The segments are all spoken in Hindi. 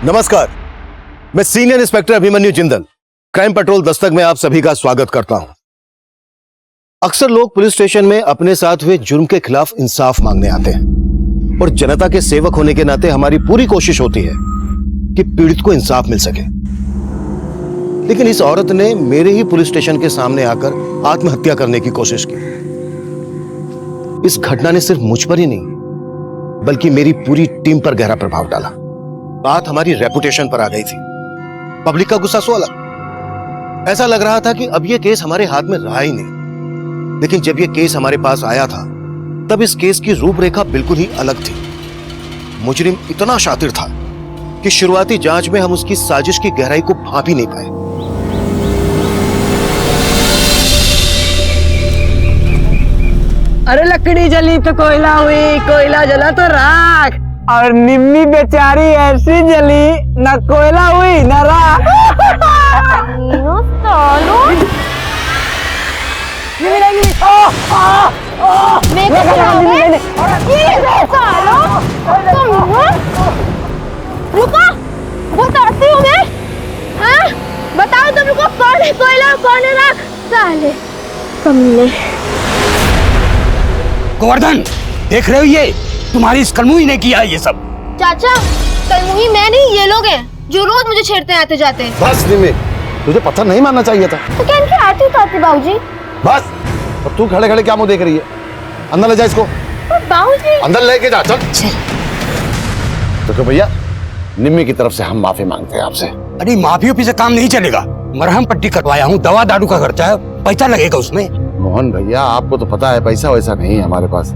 नमस्कार, मैं senior inspector Abhimanyu Jindal crime petrol Dastak में आप सभी का स्वागत करता हूं। अक्सर लोग पुलिस स्टेशन में अपने साथ हुए जुर्म के खिलाफ इंसाफ मांगने आते हैं और जनता के सेवक होने के नाते हमारी पूरी कोशिश होती है कि पीड़ित को इंसाफ मिल सके। लेकिन इस औरत ने मेरे ही पुलिस स्टेशन के सामने आकर आत्महत्या करने की कोशिश की। इस घटना ने सिर्फ मुझ पर ही नहीं बल्कि मेरी पूरी टीम पर गहरा प्रभाव डाला। बात हमारी रेपुटेशन पर आ गई थी। पब्लिक का गुस्सा सो अलग। ऐसा लग रहा था कि अब यह केस हमारे हाथ में रहा ही नहीं। लेकिन जब यह केस हमारे पास आया था तब इस केस की रूपरेखा बिल्कुल ही अलग थी। मुजरिम इतना शातिर था कि शुरुआती जांच में हम उसकी साजिश की गहराई को भांप ही नहीं पाए। अरे लकड़ी जली तो कोयला हुई, कोयला जला तो राख, और निम्मी बेचारी ऐसी जली न कोयला हुई न राख। रुको, बताती हूँ मैं। हाँ? बताओ तुम लोग कौन है कोयला कौन है राख? साले कमीने। गोवर्धन, देख रहे हो ये तुम्हारी इस कलमुही ने किया ये सब। चाचा, कलमुही मैं नहीं, ये लोग हैं जो रोज मुझे छेड़ते हैं आते जाते। बस निम्मी, तुझे पत्थर नहीं मारना चाहिए था। तो क्या इनकी आती उतारती बाबूजी? बस, अब तू खड़े खड़े क्या मुंह देख रही है? अंदर ले जा इसको। बाबूजी अंदर लेके जा, चल। तो भैया, निम्मी की तरफ से हम माफी मांगते हैं आपसे। अरे माफी ओफी से काम नहीं चलेगा। मरहम पट्टी करवाया हूँ, दवा दारू का खर्चा है, पैसा लगेगा उसमें। मोहन भैया, आपको तो पता है पैसा वैसा नहीं है हमारे पास।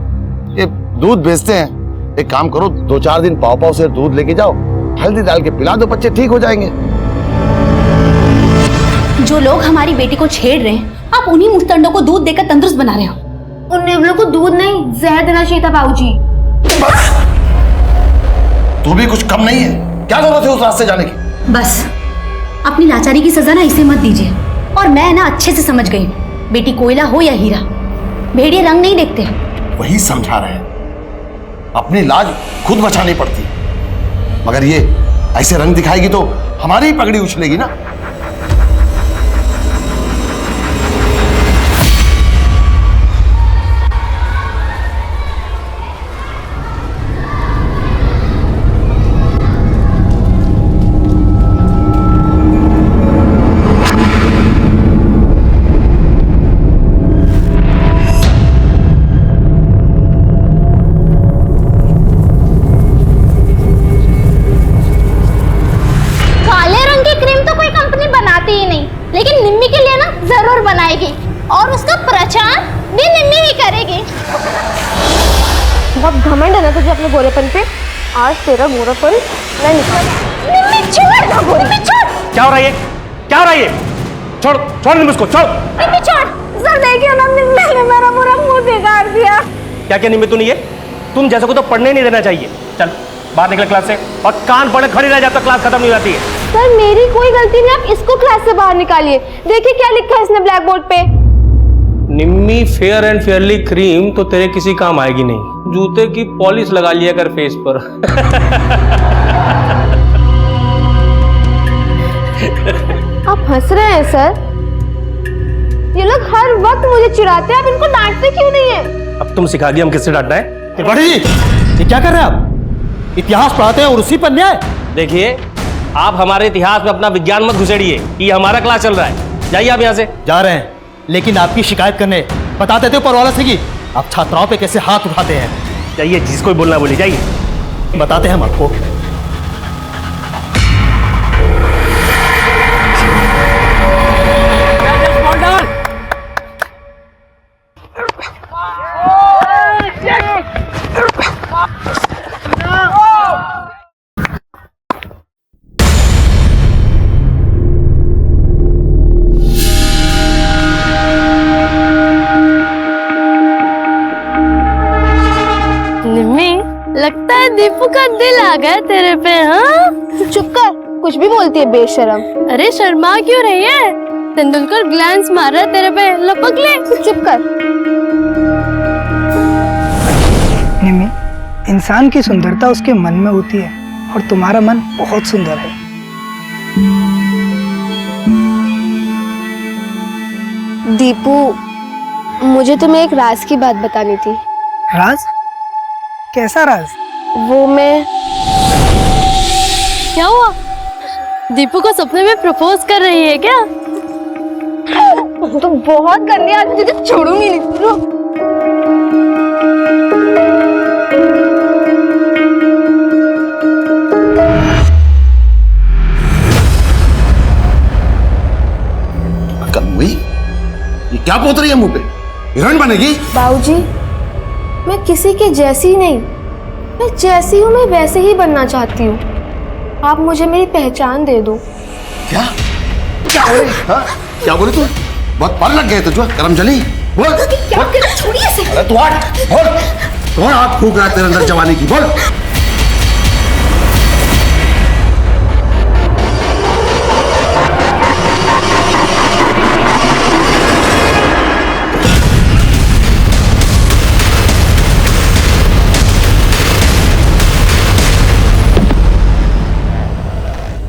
ये दूध बेचते हैं। एक काम करो, 2-4 दिन पाव पाव से दूध लेके जाओ, हल्दी डाल के पिला दो, बच्चे ठीक हो जाएंगे। जो लोग हमारी बेटी को छेड़ रहे हैं, आप उन्हीं मुस्तंडों को दूध देकर तंदुरुस्त बना रहे हो। उन नेवलों को दूध नहीं जहर देना चाहिए था बाबूजी। तू भी कुछ कम नहीं है, क्या जरूरत है उस रास्ते जाने की? बस अपनी लाचारी की सजा ना इसे मत दीजिए। और मैं ना अच्छे से समझ गई, बेटी कोयला हो या हीरा, भेड़िए रंग नहीं देखते। वही समझा रहे हैं, अपनी लाज खुद बचानी पड़ती, मगर ये ऐसे रंग दिखाएगी तो हमारी ही पगड़ी उछलेगी ना। लेकिन निम्मी के लिए ना जरूर बनाएगी और उसका प्रचार भी निम्मी ही करेगी। बहुत घमंड है ना तुझे अपने गोरेपन पे। आज तेरा गोरापन मैं निकाल। निम्मी छोड़ ना गोरी, निम्मी छोड़। क्या हो रहा है? क्या हो रहा है? छोड़ छोड़ निम्मी उसको, छोड़। निम्मी छोड़। सर देखिए ना, निम्मी ने मेरा पूरा मुंह बिगाड़ दिया। क्या क्या निम्मी, तू नहीं है? तुम जैसे को तो पढ़ने नहीं देना चाहिए। चल बाहर निकल क्लास से, और कान पड़े खड़ी रह जाता, क्लास खत्म नहीं होती है। सर मेरी कोई गलती नहीं, आप इसको क्लास से बाहर निकालिए। देखिए क्या लिखा है इसने ब्लैक बोर्ड पे। निम्मी फेयर एंड फेयरली क्रीम तो तेरे किसी काम आएगी नहीं। जूते की पॉलिश लगा लिया कर फेस पर। आप हंस रहे हैं सर? ये लोग हर वक्त मुझे चिढ़ाते हैं, आप इनको डांटते क्यों नहीं है? अब तुम सिखा दिया हम किससे डांटना है। बड़ी ये क्या कर रहे हैं आप? इतिहास पढ़ाते हैं और उसी पर न्याय। देखिए, आप हमारे इतिहास में अपना विज्ञान मत घुसेड़िए कि हमारा क्लास चल रहा है। जाइए आप यहाँ से। जा रहे हैं, लेकिन आपकी शिकायत करने बता देते हो परवाला से कि आप छात्राओं पे कैसे हाथ उठाते हैं। जाइए, जिसको बोलना बोलिए, जाइए। बताते हैं हम आपको। लगता है दीपू का दिल आ गया तेरे पे। हाँ चुप कर, कुछ भी बोलती है बेशरम। अरे शर्मा क्यों रही है? तेंदुलकर ग्लैंस मार रहा है तेरे पे, लपक ले। चुप कर। निम्मी, इंसान की सुंदरता उसके मन में होती है, और तुम्हारा मन बहुत सुंदर है। दीपू, मुझे तुम्हें एक राज की बात बतानी थी। राज? कैसा राज? वो मैं क्या हुआ? दीपू को सपने में प्रपोज कर रही है क्या? तो बहुत गंदी आदमी, तुझे छोड़ूंगी नहीं। हुई? ये क्या पोत रही है मुंह पे? हीरोइन बनेगी? बाबूजी, मैं किसी के जैसी नहीं, मैं जैसी हूँ मैं वैसे ही बनना चाहती हूँ। आप मुझे मेरी पहचान दे दो। क्या क्या बोले? हाँ? क्या बोले तू? बहुत पर लग गए तुझे करम चली। बोल छोड़िए इसे। अरे तू हट, बोल कौन आग फूक रहा है तेरे अंदर जवानी की? बोल।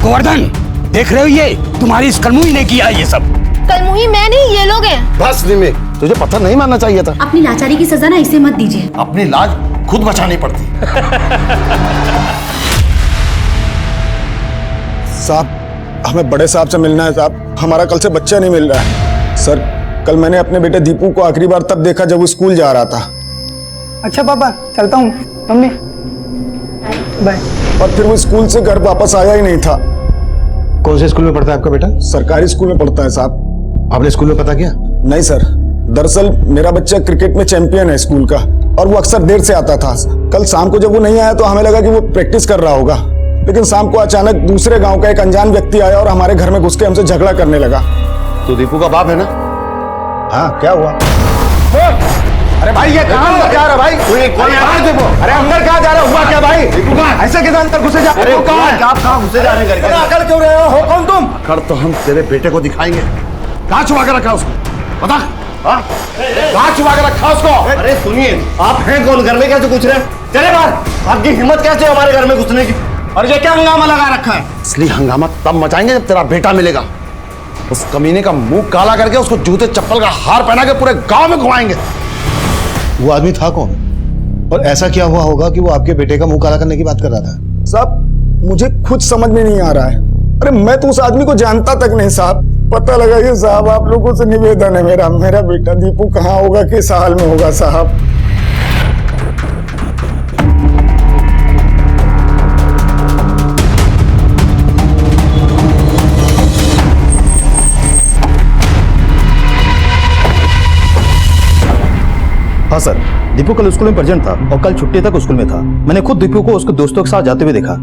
गोवर्धन, देख रहे हो ये तुम्हारी इस कलमुही ने किया ये सब। कलमुही मैं नहीं, ये लोग हैं। बस निम्मी, तुझे पत्थर नहीं मारना चाहिए था। अपनी लाचारी की सजा ना इसे मत दीजिए। अपनी लाज खुद बचानी पड़ती। साहब, हमें बड़े साहब से मिलना है साहब। हमारा कल से बच्चा नहीं मिल रहा है। सर, कल मैंने अपने बेटे दीपू को आखिरी बार तब देखा जब वो स्कूल जा रहा था। अच्छा पापा, चलता हूँ। मम्मी बाय। और फिर वो स्कूल से घर वापस आया ही नहीं था। कौन से स्कूल में पढ़ता है आपका बेटा? सरकारी स्कूल में पढ़ता है साहब। आपने स्कूल में पता किया? नहीं सर, दरअसल मेरा बच्चा क्रिकेट में चैंपियन है स्कूल का, और वो अक्सर देर से आता था। कल शाम को जब वो नहीं आया तो हमें लगा कि वो प्रैक्टिस कर रहा होगा, लेकिन शाम को अचानक दूसरे गांव का एक अनजान व्यक्ति आया और हमारे घर में घुस के हमसे झगड़ा करने लगा। तो दीपू का बाप है ना? हाँ, क्या हुआ? अरे भाई ये कहाँ जा रहा भाई? अरे अंदर कहाँ जा रहा? हुआ क्या भाई? ऐसे कैसे अंदर घुसे जा? अरे आप कहाँ घुसे जा रहे करके? अकड़ क्यों रहे हो कौन तुम? अकड़ तो हम तेरे बेटे को दिखाएंगे। कहाँ छुपा के रखा उसको? बता। कहाँ छुपा के रखा उसको? अरे सुनिए, आप हैं कौन? घर में कैसे घुस रहे? चले बाहर। आपकी हिम्मत कैसे हमारे घर में घुसने की? और ये क्या हंगामा लगा रखा है? इसलिए हंगामा तब मचाएंगे जब तेरा बेटा मिलेगा। उस कमीने का मुंह काला करके उसको जूते चप्पल का हार पहना के पूरे गांव में घुमाएंगे। वो आदमी था कौन? और ऐसा क्या हुआ होगा कि वो आपके बेटे का मुंह काला करने की बात कर रहा था? साहब, मुझे खुद समझ में नहीं आ रहा है। अरे मैं तो उस आदमी को जानता तक नहीं साहब। पता लगा ये साहब, आप लोगों से निवेदन है मेरा बेटा दीपू कहाँ होगा, किस हाल में होगा साहब। हाँ सर, दीपू कल स्कूल में प्रेजेंट था और कल छुट्टी तक स्कूल में था। मैंने खुद दीपू को उसके दोस्तों के साथ जाते हुए देखा।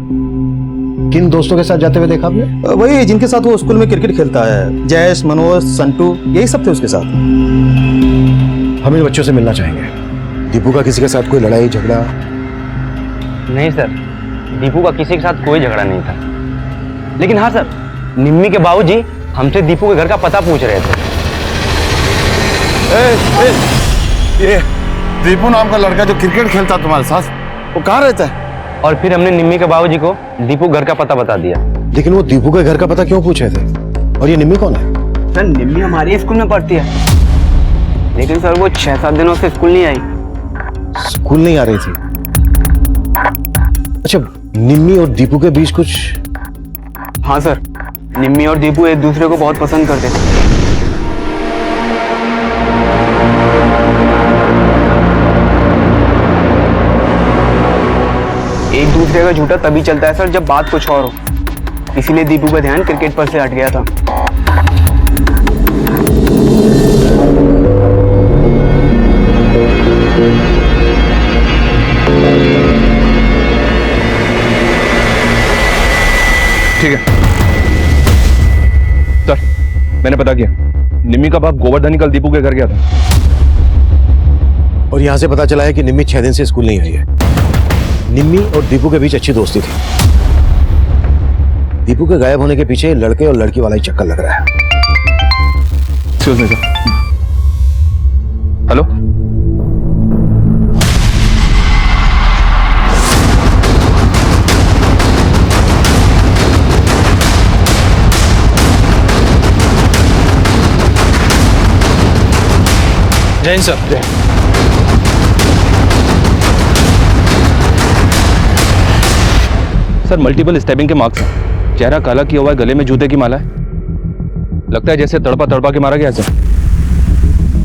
किन दोस्तों के साथ जाते हुए देखा आपने? वही जिनके साथ वो स्कूल में क्रिकेट खेलता है, जयेश, मनोज, संटू, यही सब थे उसके साथ। हम इन बच्चों से मिलना चाहेंगे। दीपू का किसी के साथ कोई लड़ाई झगड़ा? नहीं सर, दीपू का किसी के साथ कोई झगड़ा नहीं था। लेकिन हाँ सर, निम्मी के बाबूजी हमसे दीपू के घर का पता पूछ रहे थे। ये दीपू नाम का लड़का जो क्रिकेट खेलता तुम्हारे साथ, वो कहाँ रहता है? और फिर हमने निम्मी के बाबूजी को दीपू घर का पता बता दिया। लेकिन वो दीपू के घर का पता क्यों पूछे थे? और ये निम्मी कौन है? सर, निम्मी हमारे स्कूल में पढ़ती है, लेकिन सर वो 6-7 दिनों से स्कूल नहीं आई। स्कूल नहीं आ रही थी? अच्छा, निम्मी और दीपू के बीच कुछ? हाँ सर, निम्मी और दीपू एक दूसरे को बहुत पसंद करते थे। एक दूसरे का झूठा तभी चलता है सर जब बात कुछ और हो, इसीलिए दीपू का ध्यान क्रिकेट पर से हट गया था। ठीक है सर, मैंने पता किया। निम्मी का बाप गोवर्धन कल दीपू के घर गया था। और यहां से पता चला है कि निम्मी 6 दिन से स्कूल नहीं आई है। निम्मी और दीपू के बीच अच्छी दोस्ती थी। दीपू के गायब होने के पीछे लड़के और लड़की वाला ही चक्कर लग रहा है। Excuse me sir. हेलो, जय Hind sir. Sir multiple stabbing के मार्क्स हैं। चेहरा काला किया हुआ है, गले में जूते की माला है। लगता है जैसे तड़पा तड़पा के मारा गया सर।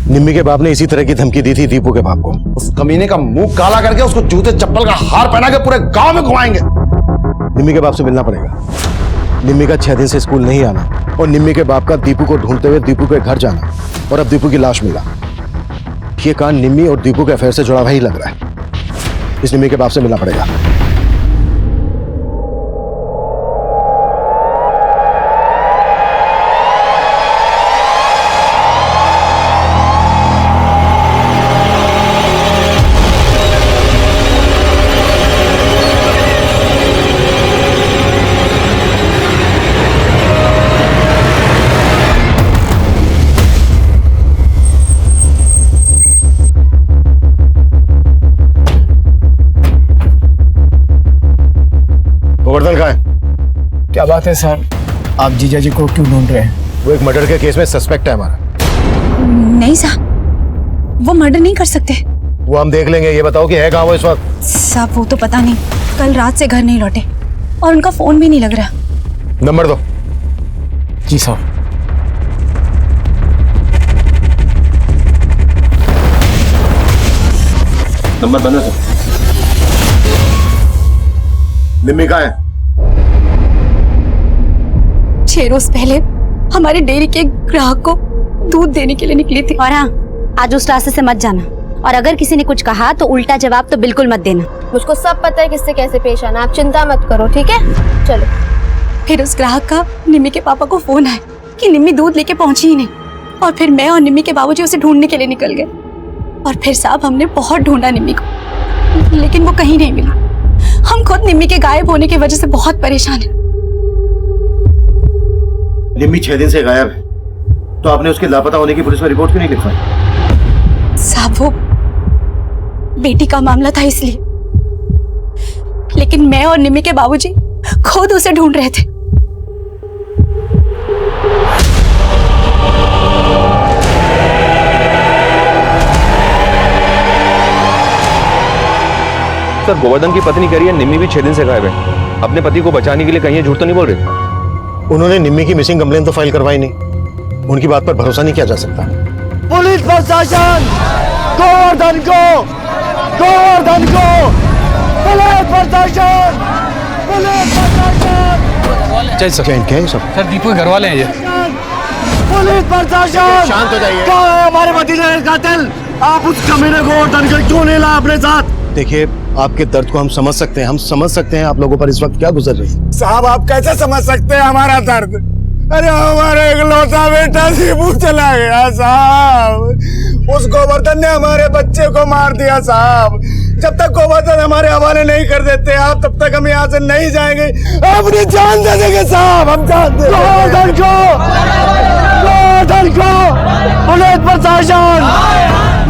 निम्मी के बाप ने इसी तरह की धमकी दी थी दीपू के बाप को। उस कमीने का मुंह काला करके उसको जूते चप्पल का हार पहना के पूरे गांव में घुमाएंगे। निम्मी के बाप से मिलना पड़ेगा। निम्मी का 6 दिन से स्कूल नहीं आना और निम्मी के बाप का दीपू को ढूंढते हुए दीपू के घर जाना और अब दीपू की लाश मिला। ये कांड निम्मी और दीपू के अफेयर से जुड़ा हुआ ही लग रहा है। इस निम्मी के बाप से मिलना पड़ेगा। गोवर्धन कहाँ है? क्या बात है सर, आप जीजा जी को क्यों ढूंढ रहे हैं? वो एक मर्डर के केस में सस्पेक्ट है हमारा। नहीं साहब, वो मर्डर नहीं कर सकते। वो हम देख लेंगे। ये बताओ कि है कहाँ वो इस वक्त? साहब वो तो पता नहीं, कल रात से घर नहीं लौटे और उनका फोन भी नहीं लग रहा। नंबर दो। जी साहब। नंबर बंद है सर। निम्मी कहाँ है? 6 रोज पहले हमारे डेयरी के ग्राहक को दूध देने के लिए निकली थी। और हाँ, आज उस रास्ते से मत जाना और अगर किसी ने कुछ कहा तो उल्टा जवाब तो बिल्कुल मत देना। मुझको सब पता है किससे कैसे पेश आना, आप चिंता मत करो, ठीक है? चलो। फिर उस ग्राहक का निम्मी के पापा को फोन आया कि निम्मी दूध लेके पहुंची ही नहीं और फिर मैं और निम्मी के बाबूजी उसे ढूंढने के लिए निकल गए और फिर साहब हमने बहुत ढूंढा निम्मी को, लेकिन वो कहीं नहीं मिला। हम खुद निम्मी के गायब होने की वजह से बहुत परेशान हैं। निम्मी 6 दिन से गायब है, तो आपने उसके लापता होने की पुलिस में रिपोर्ट क्यों नहीं लिखवाई? साहब वो बेटी का मामला था इसलिए, लेकिन मैं और निम्मी के बाबूजी खुद उसे ढूंढ रहे थे। सर गोवर्धन की पत्नी कह रही है निम्मी भी 6 दिन से गायब है। अपने पति को बचाने के लिए कहीं ये झूठ तो नहीं बोल रहे? उन्होंने निम्मी की मिसिंग कंप्लेन तो फाइल करवाई नहीं। उनकी बात पर भरोसा नहीं किया जा सकता। पुलिस प्रशासन, गोवर्धन को, गोवर्धन को, पुलिस प्रशासन, पुलिस प्रशासन। जय सर। क्या है सब? सर दीपू के घर वाले हैं ये। पुलिस प्रशासन, शांत हो जाइए। कहाँ है हमारे भतीजे का कातिल? आप उस कमीने गोवर्धन को क्यों नहीं लाए अपने साथ? देखिए, आपके दर्द को हम समझ सकते हैं। हम समझ सकते हैं आप लोगों पर इस वक्त क्या गुजर रही है। साहब आप कैसे समझ सकते हैं हमारा दर्द? अरे हमारा इकलौता बेटा दीपू चला गया साहब। उस गोवर्धन ने हमारे बच्चे को मार दिया साहब। जब तक गोवर्धन हमारे हवाले नहीं कर देते आप, तब तक हम यहाँ से नहीं जाएंगे। अपनी जान दे देंगे साहब, हम जान दे। गोवर्धन को, गोवर्धन को, पुलिस प्रशासन।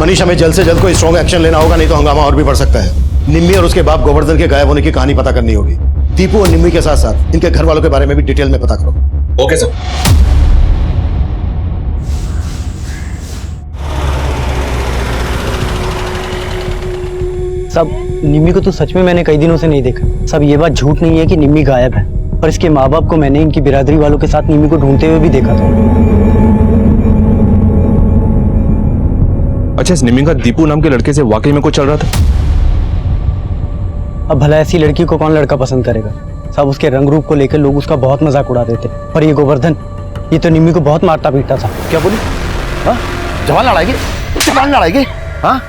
मनीष, हमें जल्द से जल्द कोई स्ट्रॉन्ग एक्शन लेना होगा, नहीं तो हंगामा और भी बढ़ सकता है। निम्मी और उसके बाप गोवर्धन के गायब होने की कहानी पता करनी होगी। दीपू और निम्मी के साथ साथ इनके घर वालों के बारे में भी डिटेल में पता करो। Okay sir. सब निम्मी को तो सच में मैंने कई दिनों से नहीं देखा। सब ये बात झूठ नहीं है कि निम्मी गायब है, पर इसके माँ बाप को मैंने इनकी बिरादरी वालों के साथ निम्मी को ढूंढते हुए भी देखा था। अच्छा, इस निम्मी का दीपू नाम के लड़के से वाकई में कुछ चल रहा था? अब भला ऐसी लड़की को कौन लड़का पसंद करेगा? सब उसके रंग रूप को लेकर लोग उसका बहुत मजाक उड़ाते थे। और ये गोवर्धन, ये तो निम्मी को बहुत मारता पीटता था। क्या बोली? हाँ? जवान लड़ाएगी? जवान लड़ाएगी? हाँ?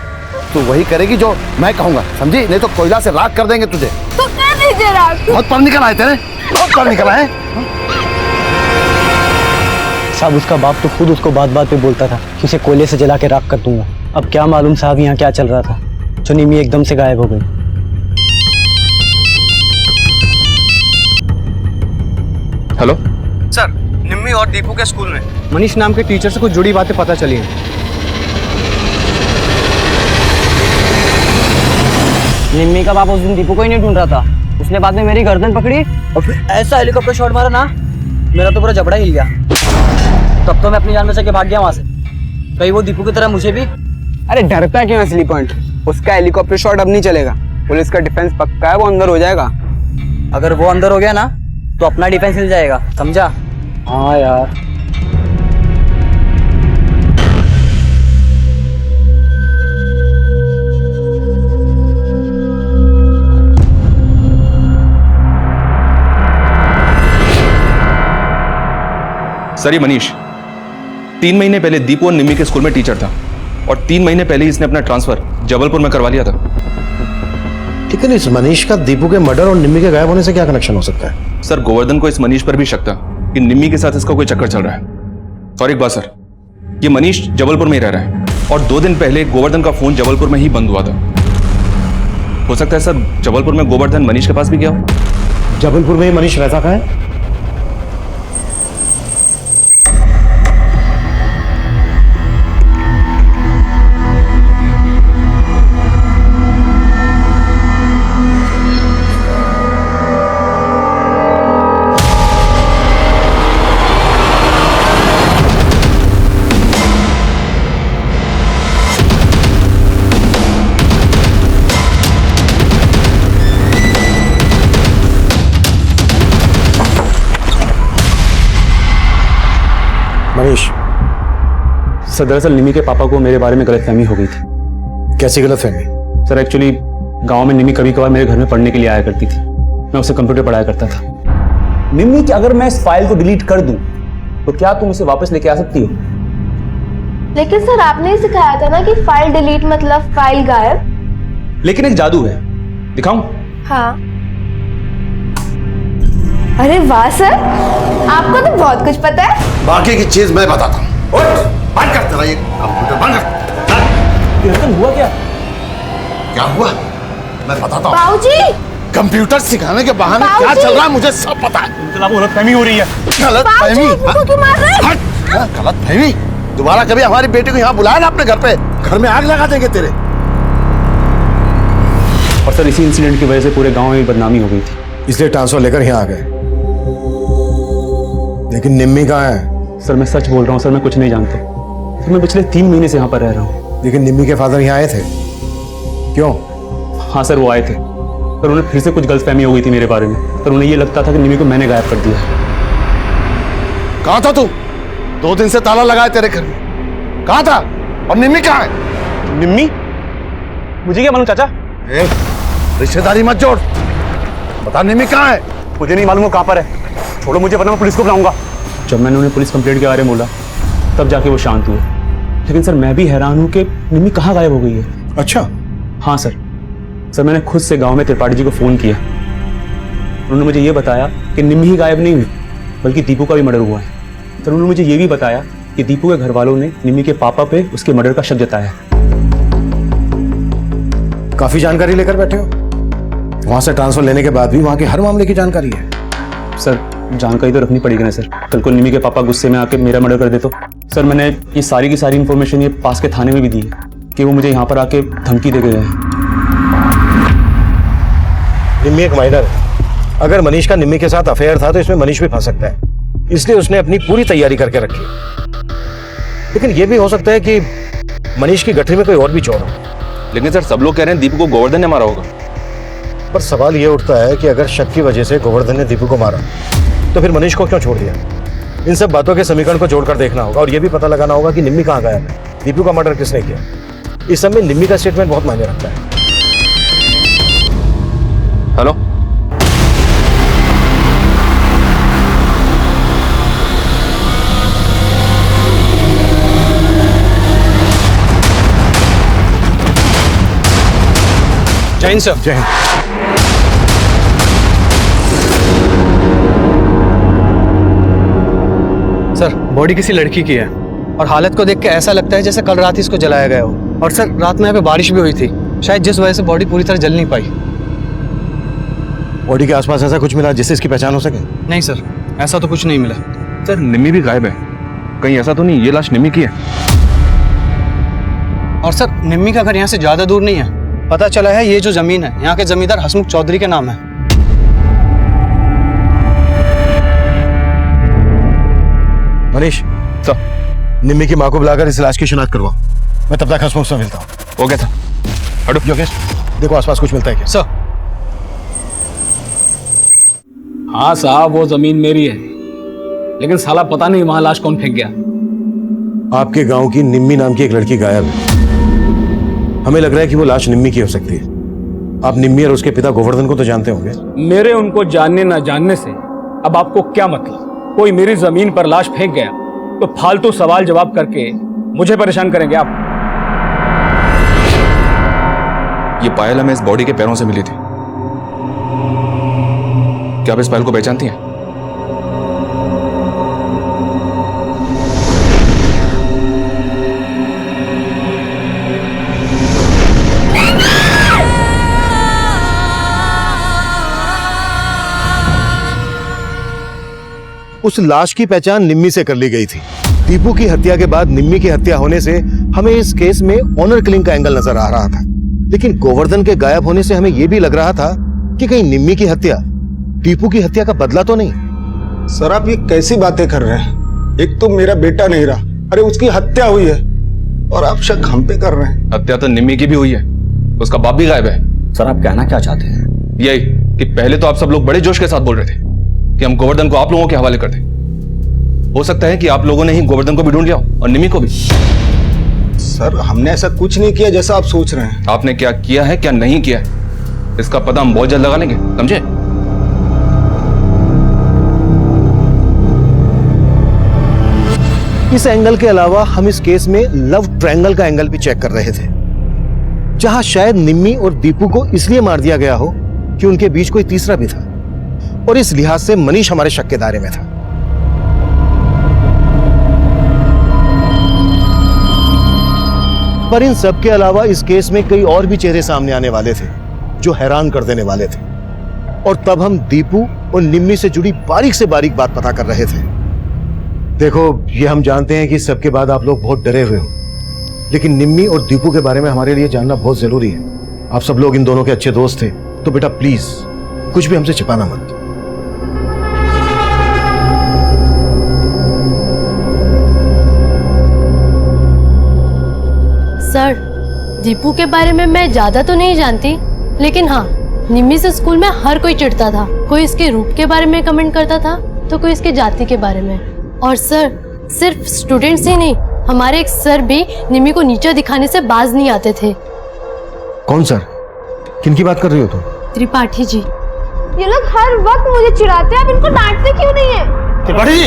तो वही करेगी जो मैं कहूंगा, समझी? नहीं तो कोयला से राख कर देंगे तुझे। तो कर दीजिए राख। बहुत पढ़ निकल आए तेरे, बहुत पढ़ निकल आए। साहब उसका बाप तो खुद उसको बात बात पे बोलता था कि उसे कोयले से जला के राख कर दूंगा। अब क्या मालूम साहब यहाँ क्या चल रहा था जो निम्मी एकदम से गायब हो गई। हेलो सर, निम्मी और दीपू के स्कूल में मनीष नाम के टीचर से कुछ जुड़ी बातें पता चली हैं। निम्मी का बाप उस दिन दीपू को ही नहीं ढूंढ रहा था, उसने बाद में मेरी गर्दन पकड़ी और फिर ऐसा हेलीकॉप्टर शॉट मारा ना, मेरा तो पूरा जबड़ा हिल गया। तब तो मैं अपनी जान बचा के भाग गया वहां से। कहीं वो दीपू की तरह मुझे भी अरे डरता क्यों असली पॉइंट? उसका हेलीकॉप्टर शॉट अब नहीं चलेगा, पुलिस का डिफेंस पक्का है, वो अंदर हो जाएगा। अगर वो अंदर हो गया ना तो अपना डिफेंस हिल जाएगा, समझा? हाँ यार। सर ये मनीष 3 महीने पहले दीपू और निम्मी के स्कूल में टीचर था और 3 महीने पहले इसने अपना ट्रांसफर जबलपुर में करवा लिया था। लेकिन इस मनीष का दीपू के मर्डर और निम्मी के गायब होने से क्या कनेक्शन हो सकता है? सर गोवर्धन को इस मनीष पर भी शक था कि निम्मी के साथ इसका कोई चक्कर चल रहा है। और एक बात सर, ये मनीष जबलपुर में ही रह रहा है और 2 दिन पहले गोवर्धन का फोन जबलपुर में ही बंद हुआ था। हो सकता है सर जबलपुर में गोवर्धन मनीष के पास भी गया हो। जबलपुर में ही मनीष रहता कहाँ है? मनीष, सर दरअसल निमी के पापा को मेरे बारे में गलतफहमी हो गई थी। कैसी गलतफहमी? सर एक्चुअली गांव में निमी कभी कभार मेरे घर में पढ़ने के लिए आया करती थी, मैं उसे कंप्यूटर पढ़ाया करता था। निम्मी कि अगर मैं इस फाइल को डिलीट कर दूं तो क्या तुम इसे वापस लेके आ सकती हो? लेकिन सर आपने ही सिखाया था ना कि फाइल डिलीट मतलब फाइल गायब। लेकिन एक जादू है, दिखाऊं? हाँ। अरे वाह सर, आपको तो बहुत कुछ पता है। बाकी की चीज मैं बताता हूँ। बंद कर तेरा ये कंप्यूटर, बंद कर। हुआ क्या? क्या हुआ मैं बताता हूँ। बाबूजी, कंप्यूटर सिखाने के बहाने क्या चल रहा है मुझे सब पता है। गलतफहमी हो रही है। गलतफहमी? क्यों मार रहे हैं? गलतफहमी? दोबारा कभी हमारी बेटी को यहाँ बुलाया ना अपने घर पे, घर में आग लगा देंगे तेरे। और सर इसी इंसिडेंट की वजह से पूरे गांव में बदनामी हो गई थी, इसलिए ट्रांसफर लेकर यहाँ आ गए। लेकिन निम्मी कहाँ है? सर मैं सच बोल रहा हूँ सर, मैं कुछ नहीं जानता सर, मैं पिछले 3 महीने से यहाँ पर रह रहा हूँ। लेकिन निम्मी के फादर यहाँ आए थे, क्यों? हाँ सर वो आए थे, पर उन्हें फिर से कुछ गलतफहमी हो गई थी मेरे बारे में, पर उन्हें ये लगता था कि निम्मी को मैंने गायब कर दिया। कहाँ था तू? 2 दिन से ताला लगाए तेरे घर में, कहाँ था? और निम्मी कहाँ है? निम्मी? मुझे क्या मालूम चाचा? रिश्तेदारी मत जोड़, बता निम्मी कहाँ है? मुझे नहीं मालूम वो कहाँ पर है, छोड़ो मुझे, वरना मैं पुलिस को बुलाऊंगा। जब मैंने उन्हें पुलिस कंप्लेंट के बारे में बोला तब जाके वो शांत हुए। लेकिन सर मैं भी हैरान हूँ कि निम्मी कहाँ गायब हो गई है। अच्छा? हाँ सर मैंने खुद से गांव में त्रिपाठी जी को फोन किया, उन्होंने मुझे ये बताया कि निम्मी ही गायब नहीं हुई बल्कि दीपू का भी मर्डर हुआ है। सर उन्होंने मुझे ये भी बताया कि दीपू के घर वालों ने निम्मी के पापा पे उसके मर्डर का शक जताया। काफी जानकारी लेकर बैठे हो। वहां से ट्रांसफर लेने के बाद भी वहां के हर मामले की जानकारी है। सर जानकारी तो रखनी पड़ेगी ना सर, कल को निम्मी के पापा गुस्से में आके मेरा मर्डर कर दे तो। सर मैंने ये सारी की सारी इन्फॉर्मेशन ये पास के थाने में भी दी है कि वो मुझे यहाँ पर आके धमकी दे गए हैं। निम्मी एक माइनर है, अगर मनीष का निम्मी के साथ अफेयर था तो इसमें मनीष भी फंस सकता है, इसलिए उसने अपनी पूरी तैयारी करके रखी। लेकिन यह भी हो सकता है कि मनीष की गठरी में कोई और भी चोर हो। लेकिन सर सब लोग कह रहे हैं दीपू को गोवर्धन ने मारा होगा। पर सवाल यह उठता है कि अगर शक की वजह से गोवर्धन ने दीपू को मारा तो फिर मनीष को क्यों छोड़ दिया? इन सब बातों के समीकरण को जोड़कर देखना होगा और यह भी पता लगाना होगा कि निम्मी कहाँ गायब है, दीपू का मर्डर किसने किया। इस सब में निम्मी का स्टेटमेंट बहुत मायने रखता है। हेलो, जय हिंद सर। जय हिंद। सर बॉडी किसी लड़की की है और हालत को देख के ऐसा लगता है जैसे कल रात ही इसको जलाया गया हो। और सर रात में यहाँ पे बारिश भी हुई थी, शायद जिस वजह से बॉडी पूरी तरह जल नहीं पाई। बॉडी के आसपास ऐसा कुछ मिला जिससे इसकी पहचान हो सके? नहीं सर, ऐसा तो कुछ नहीं मिला। सर निम्मी भी गायब है, कहीं ऐसा तो नहीं ये लाश निम्मी की है? और सर निम्मी का घर यहाँ से ज्यादा दूर नहीं है, पता चला है ये जो जमीन है यहाँ के जमींदार हसमुख चौधरी के नाम है। मनीष, सर निम्मी की माँ को बुलाकर इस लाश की शिनाख्त करवाओ। मैं तब तक हंसमुख से मिलता हूँ। Okay sir. हटो। योगेश, देखो आसपास कुछ मिलता है क्या? सर। हाँ साहब, वो जमीन मेरी है, लेकिन साला पता नहीं वहां लाश कौन फेंक गया। आपके गांव की निम्मी नाम की एक लड़की गायब है। हमें लग रहा है कि वो लाश निम्मी की हो सकती है। आप निम्मी और उसके पिता गोवर्धन को तो जानते होंगे। मेरे उनको जानने ना जानने से अब आपको क्या मतलब? कोई मेरी जमीन पर लाश फेंक गया तो फालतू सवाल जवाब करके मुझे परेशान करेंगे आप? ये पायल हमें इस बॉडी के पैरों से मिली थी। क्या आप इस पायल को पहचानती हैं? उस लाश की पहचान निम्मी से कर ली गई थी। दीपू की हत्या के बाद निम्मी की हत्या होने से हमें इस केस में ऑनर किलिंग का एंगल नजर आ रहा था, लेकिन गोवर्धन के गायब होने से हमें यह भी लग रहा था कि कहीं निम्मी की हत्या दीपू की हत्या का बदला तो नहीं। सर आप ये कैसी बातें कर रहे हैं? एक तो मेरा बेटा नहीं रहा, अरे उसकी हत्या हुई है और आप शक हम पे कर रहे हैं। हत्या तो निम्मी की भी हुई है, उसका बाप भी गायब है। सर आप कहना क्या चाहते हैं? यही कि पहले तो आप सब लोग बड़े जोश के साथ बोल रहे थे कि हम गोवर्धन को आप लोगों के हवाले कर दें। हो सकता है कि आप लोगों ने ही गोवर्धन को भी ढूंढ लिया और निम्मी को भी। सर हमने ऐसा कुछ नहीं किया जैसा आप सोच रहे हैं। आपने क्या किया है क्या नहीं किया है इसका पता हम बहुत जल्द लगा लेंगे, समझे? इस एंगल के अलावा हम इस केस में लव ट्रायंगल का एंगल भी चेक कर रहे थे, जहां शायद निम्मी और दीपू को इसलिए मार दिया गया हो कि उनके बीच कोई तीसरा भी था, और इस लिहाज से मनीष हमारे शक के दायरे में था। पर इन सब के अलावा इस केस में कई और भी चेहरे सामने आने वाले थे जो हैरान कर देने वाले थे, और तब हम दीपू और निम्मी से जुड़ी बारीक से बारीक बात पता कर रहे थे। देखो, ये हम जानते हैं कि सबके बाद आप लोग बहुत डरे हुए हो, लेकिन निम्मी और दीपू के बारे में हमारे लिए जानना बहुत जरूरी है। आप सब लोग इन दोनों के अच्छे दोस्त थे, तो बेटा प्लीज कुछ भी हमसे छिपाना मत। सर, दीपू के बारे में मैं ज्यादा तो नहीं जानती, लेकिन हाँ, निम्मी से स्कूल में हर कोई चिढ़ता था। कोई इसके रूप के बारे में कमेंट करता था तो कोई इसके जाति के बारे में। और सर, सिर्फ स्टूडेंट्स ही नहीं, हमारे एक सर भी निम्मी को नीचा दिखाने से बाज नहीं आते थे। कौन सर? किनकी बात कर रही हो तुम? त्रिपाठी जी। ये लोग हर वक्त मुझे चिढ़ाते हैं, आप इनको डांटते क्यों नहीं है? त्रिपाठी जी,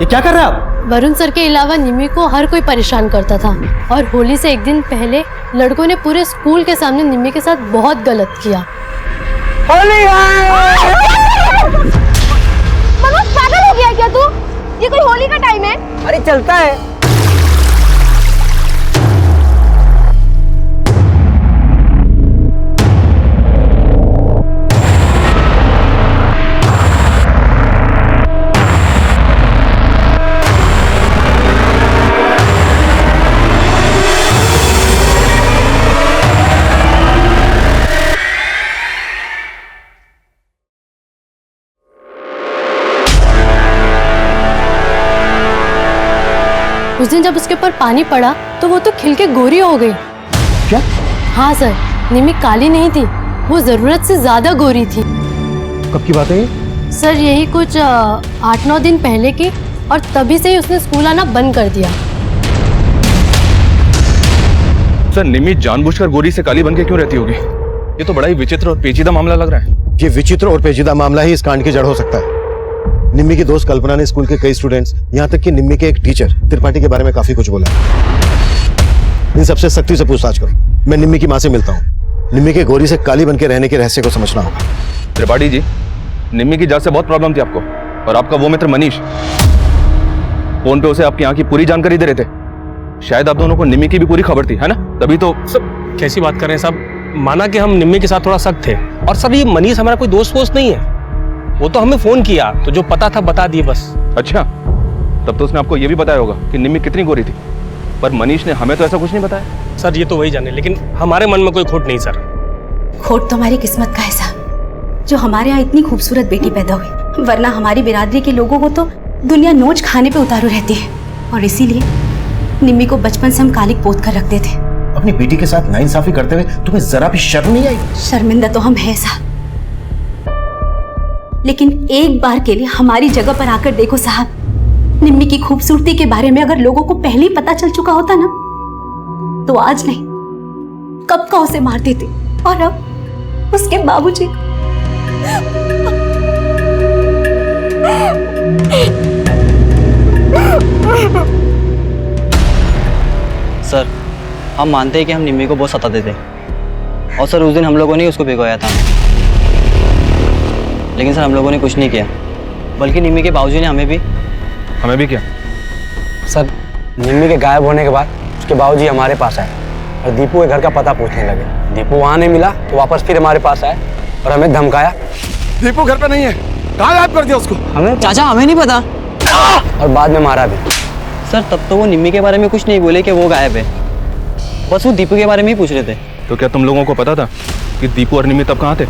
ये क्या कर रहे हैं आप? वरुण सर के अलावा निम्मी को हर कोई परेशान करता था, और होली से एक दिन पहले लड़कों ने पूरे स्कूल के सामने निम्मी के साथ बहुत गलत किया। होली मनोज, पागल हो गया क्या तू? ये कोई होली का टाइम है? अरे चलता है। उस दिन जब उसके ऊपर पानी पड़ा तो वो तो खिल के गोरी हो गई। क्या? हाँ सर, निम्मी काली नहीं थी, वो जरूरत से ज्यादा गोरी थी। कब की बात है ये? सर यही कुछ 8-9 दिन पहले की, और तभी से ही उसने स्कूल आना बंद कर दिया। सर, निम्मी जानबूझकर गोरी से काली बन के क्यों रहती होगी? ये तो बड़ा ही विचित्र और पेचीदा मामला लग रहा है। ये विचित्र और पेचीदा मामला ही इस कांड की जड़ हो सकता है। निम्मी की दोस्त कल्पना ने स्कूल के कई स्टूडेंट्स, यहाँ तक कि निम्मी के एक टीचर त्रिपाठी के बारे में काफी कुछ बोला। इन सबसे सख्ती से पूछताछ करो। मैं निम्मी की माँ से मिलता हूँ। निम्मी के गोरी से काली बन के रहने के रहस्य को समझना होगा। त्रिपाठी जी, निम्मी की जात से बहुत प्रॉब्लम थी आपको, और आपका वो मित्र मनीष फोन पे उसे आपकी यहाँ की पूरी जानकारी दे रहे थे। शायद आप दोनों को निम्मी की भी पूरी खबर थी, है ना? तभी तो। सब कैसी बात कर रहे हैं साहब? माना कि हम निम्मी के साथ थोड़ा सख्त थे, और सर ये मनीष हमारा कोई दोस्त वोस्त नहीं है। वो तो हमें फोन किया तो जो पता था बता दिए बस। अच्छा, तब तो उसने आपको ये भी बताया होगा कि निम्मी कितनी गोरी थी, पर मनीष ने हमें तो ऐसा कुछ नहीं बताया। सर ये तो वही जाने, लेकिन हमारे मन में कोई खोट नहीं सर। खोट तो हमारी किस्मत का है साहब, जो हमारे यहाँ इतनी खूबसूरत बेटी पैदा हुई, वरना हमारी बिरादरी के लोगों को तो दुनिया नोच खाने पे उतारू रहती है। और इसीलिए निम्मी को बचपन से हम कालिक पोत कर रखते थे। अपनी बेटी के साथ नाइंसाफी करते हुए तुम्हें जरा भी शर्म नहीं आई? शर्मिंदा तो हम है साहब, लेकिन एक बार के लिए हमारी जगह पर आकर देखो साहब, निम्मी की खूबसूरती के बारे में अगर लोगों को पहले ही पता चल चुका होता ना, तो आज नहीं कब का उसे मार देते। और अब उसके बाबूजी सर, हम मानते हैं कि हम निम्मी को बहुत सताते थे, और सर उस दिन हम लोगों ने उसको भिगोया था, लेकिन सर हम लोगों ने कुछ नहीं किया, बल्कि निम्मी के बाबूजी ने हमें भी क्या? सर, निम्मी के गायब होने के बाद उसके बाबूजी हमारे पास आए और दीपू के घर का पता पूछने लगे। दीपू वहाँ नहीं मिला तो वापस फिर हमारे पास आए और हमें धमकाया। दीपू घर पे नहीं है, कहाँ गायब कर दिया उसको? चाचा हमें नहीं पता, और बाद में मारा भी। सर तब तो वो निम्मी के बारे में कुछ नहीं बोले कि वो गायब है, बस वो दीपू के बारे में ही पूछ रहे थे। तो क्या तुम लोगों को पता था कि दीपू और निम्मी तब कहाँ थे?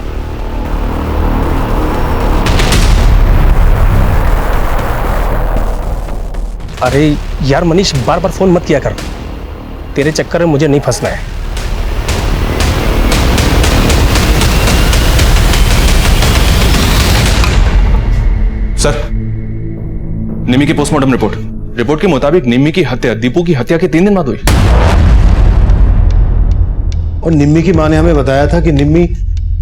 अरे यार मनीष, बार बार फोन मत किया कर, तेरे चक्कर में मुझे नहीं फंसना है। सर, निम्मी की पोस्टमार्टम रिपोर्ट के मुताबिक निम्मी की हत्या दीपू की हत्या के 3 दिन बाद हुई। और निम्मी की मां ने हमें बताया था कि निम्मी